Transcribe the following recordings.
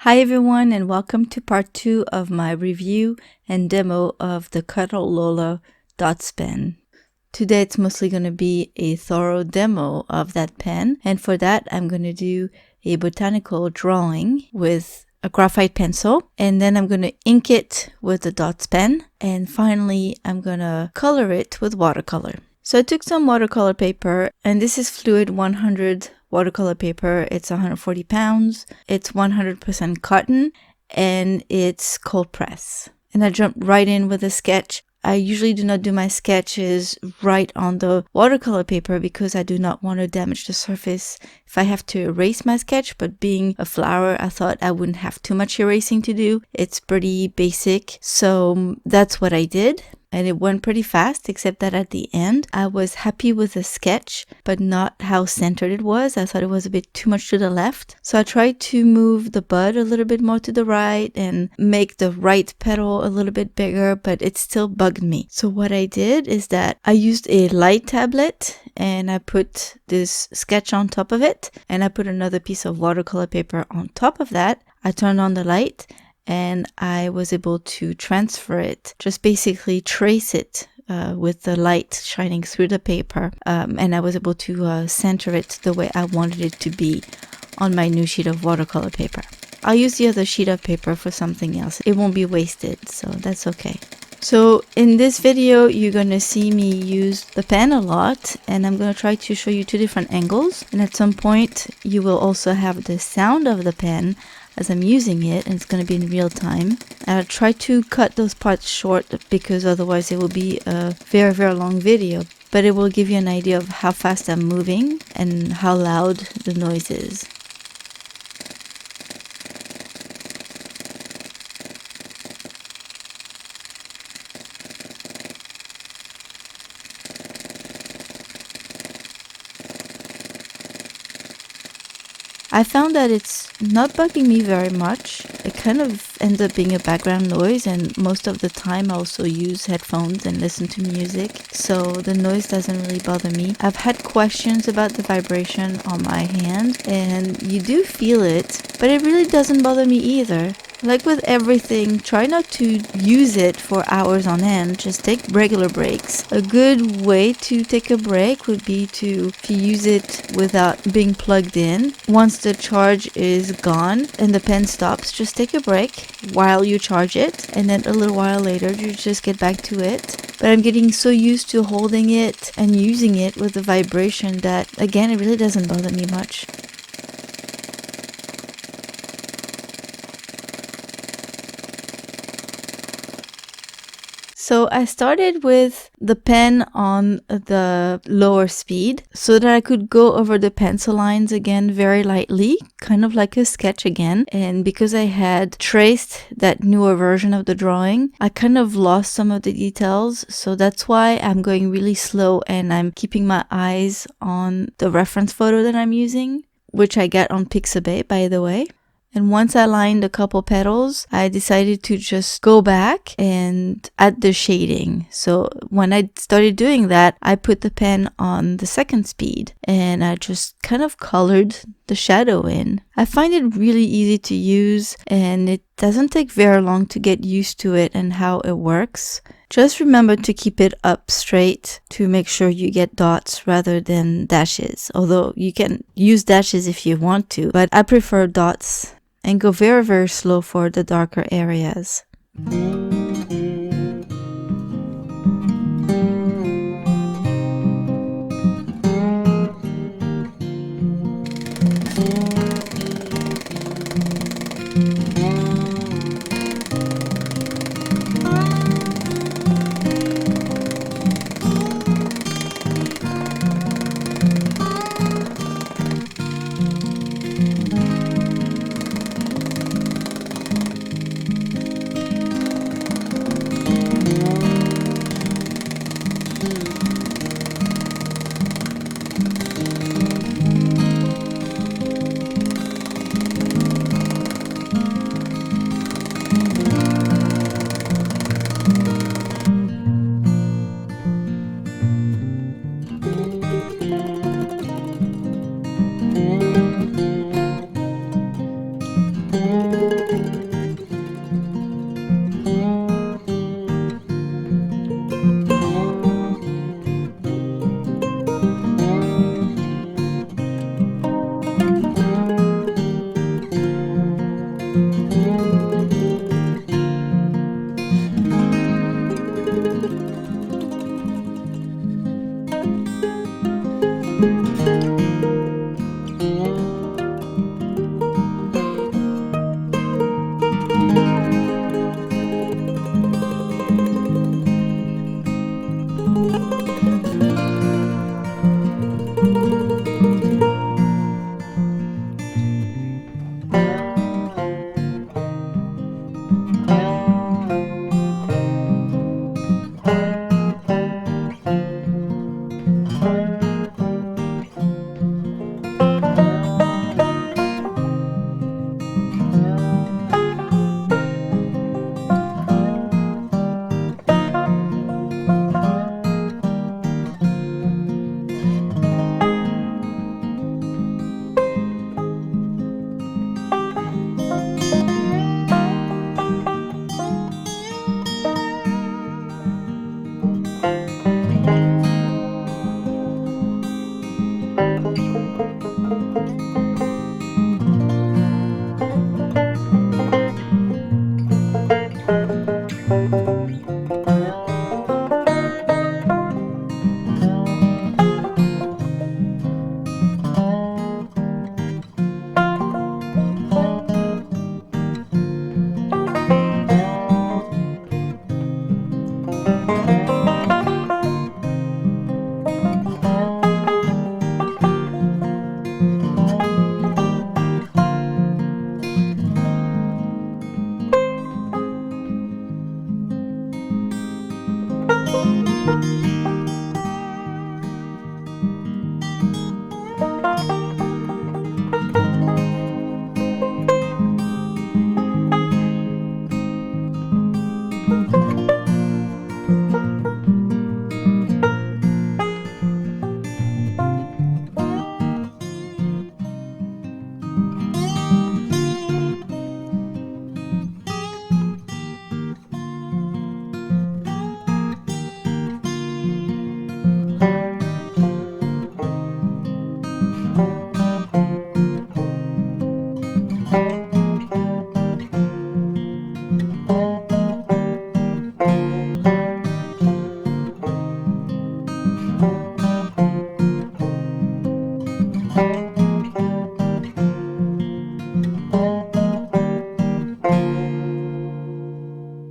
Hi everyone, and welcome to part 2 of my review and demo of the CUTTLELOLA Dotspen. Today it's mostly going to be a thorough demo of that pen, and for that I'm going to do a botanical drawing with a graphite pencil, and then I'm going to ink it with the dots pen, and finally I'm going to color it with watercolor. So I took some watercolor paper, and this is fluid 100 watercolor paper. It's 140 pounds. It's 100% cotton, and it's cold press. And I jumped right in with a sketch. I usually do not do my sketches right on the watercolor paper because I do not want to damage the surface if I have to erase my sketch, but being a flower, I thought I wouldn't have too much erasing to do. It's pretty basic, so that's what I did. And it went pretty fast, except that at the end, I was happy with the sketch, but not how centered it was. I thought it was a bit too much to the left. So I tried to move the bud a little bit more to the right and make the right petal a little bit bigger, but it still bugged me. So what I did is that I used a light tablet and I put this sketch on top of it, and I put another piece of watercolor paper on top of that. I turned on the light, and I was able to transfer it, just basically trace it with the light shining through the paper, and I was able to center it the way I wanted it to be on my new sheet of watercolor paper. I'll use the other sheet of paper for something else. It won't be wasted, so that's okay. So in this video, you're going to see me use the pen a lot, and I'm going to try to show you two different angles, and at some point you will also have the sound of the pen as I'm using it, and it's going to be in real time. I'll try to cut those parts short because otherwise it will be a very, very long video, but it will give you an idea of how fast I'm moving and how loud the noise is. I found that it's not bugging me very much. It kind of ends up being a background noise, and most of the time I also use headphones and listen to music, so the noise doesn't really bother me. I've had questions about the vibration on my hand, and you do feel it, but it really doesn't bother me either. Like with everything, try not to use it for hours on end. Just take regular breaks. A good way to take a break would be to use it without being plugged in. Once the charge is gone and the pen stops, just take a break while you charge it, and then a little while later you just get back to it. But I'm getting so used to holding it and using it with the vibration that, again, it really doesn't bother me much. So I started with the pen on the lower speed so that I could go over the pencil lines again very lightly, kind of like a sketch again. And because I had traced that newer version of the drawing, I kind of lost some of the details. So that's why I'm going really slow and I'm keeping my eyes on the reference photo that I'm using, which I got on Pixabay, by the way. And once I lined a couple petals, I decided to just go back and add the shading. So when I started doing that, I put the pen on the second speed and I just kind of colored the shadow in. I find it really easy to use, and it doesn't take very long to get used to it and how it works. Just remember to keep it up straight to make sure you get dots rather than dashes. Although you can use dashes if you want to, but I prefer dots. And go very, very slow for the darker areas.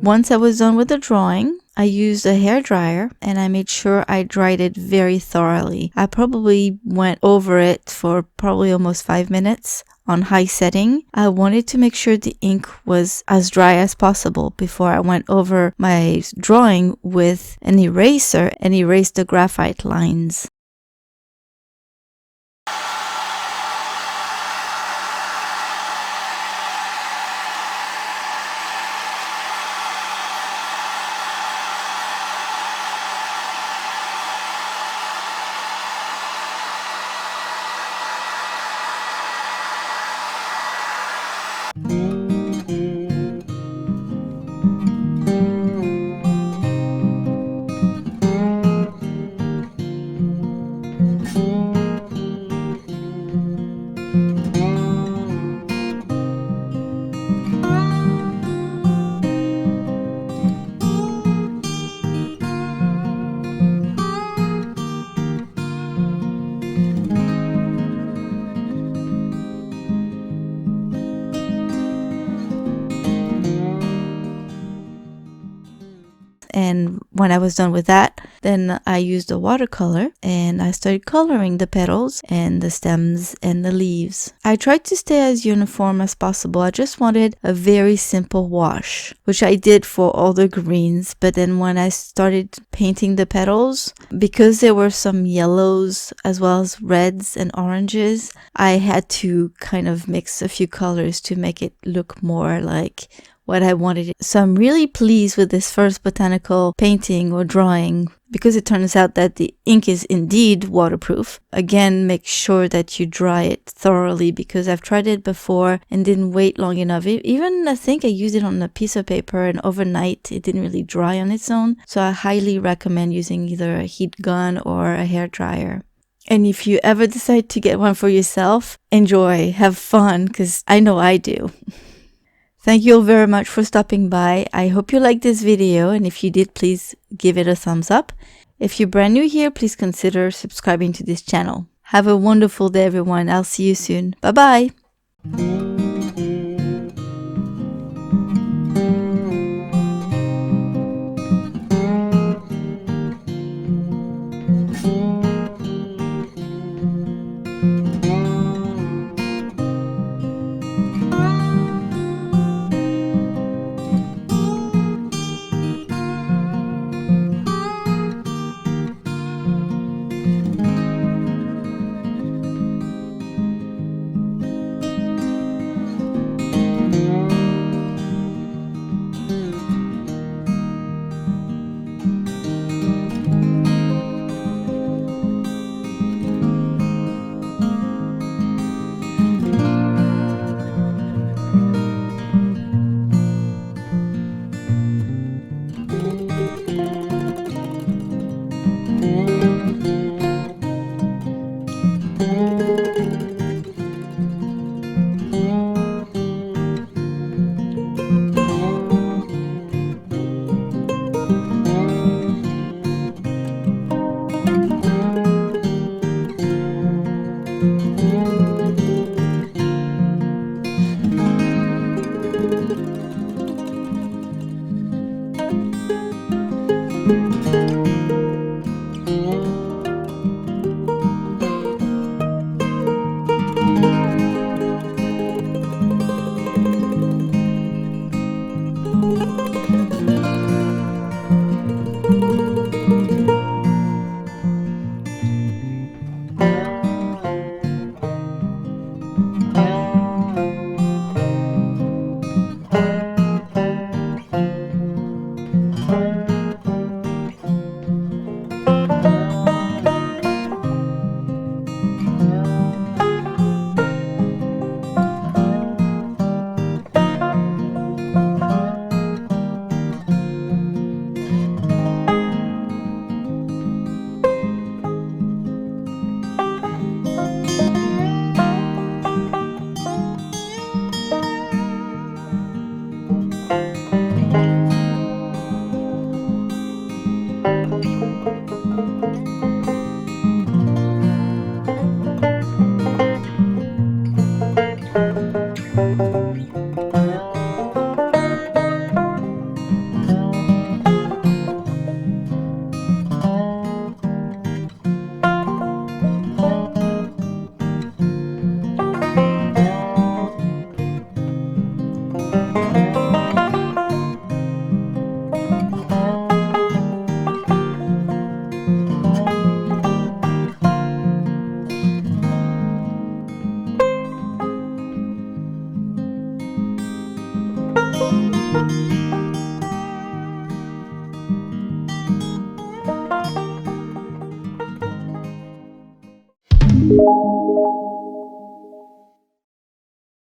Once I was done with the drawing, I used a hair dryer and I made sure I dried it very thoroughly. I probably went over it for probably almost 5 minutes on high setting. I wanted to make sure the ink was as dry as possible before I went over my drawing with an eraser and erased the graphite lines. And when I was done with that, then I used a watercolor and I started coloring the petals and the stems and the leaves. I tried to stay as uniform as possible. I just wanted a very simple wash, which I did for all the greens. But then when I started painting the petals, because there were some yellows as well as reds and oranges, I had to kind of mix a few colors to make it look more like what I wanted. So I'm really pleased with this first botanical painting or drawing because it turns out that the ink is indeed waterproof. Again, make sure that you dry it thoroughly because I've tried it before and didn't wait long enough. Even I think I used it on a piece of paper and overnight it didn't really dry on its own. So I highly recommend using either a heat gun or a hair dryer. And if you ever decide to get one for yourself, enjoy, have fun, because I know I do. Thank you all very much for stopping by. I hope you liked this video, and if you did, please give it a thumbs up. If you're brand new here, please consider subscribing to this channel. Have a wonderful day, everyone. I'll see you soon. Bye-bye.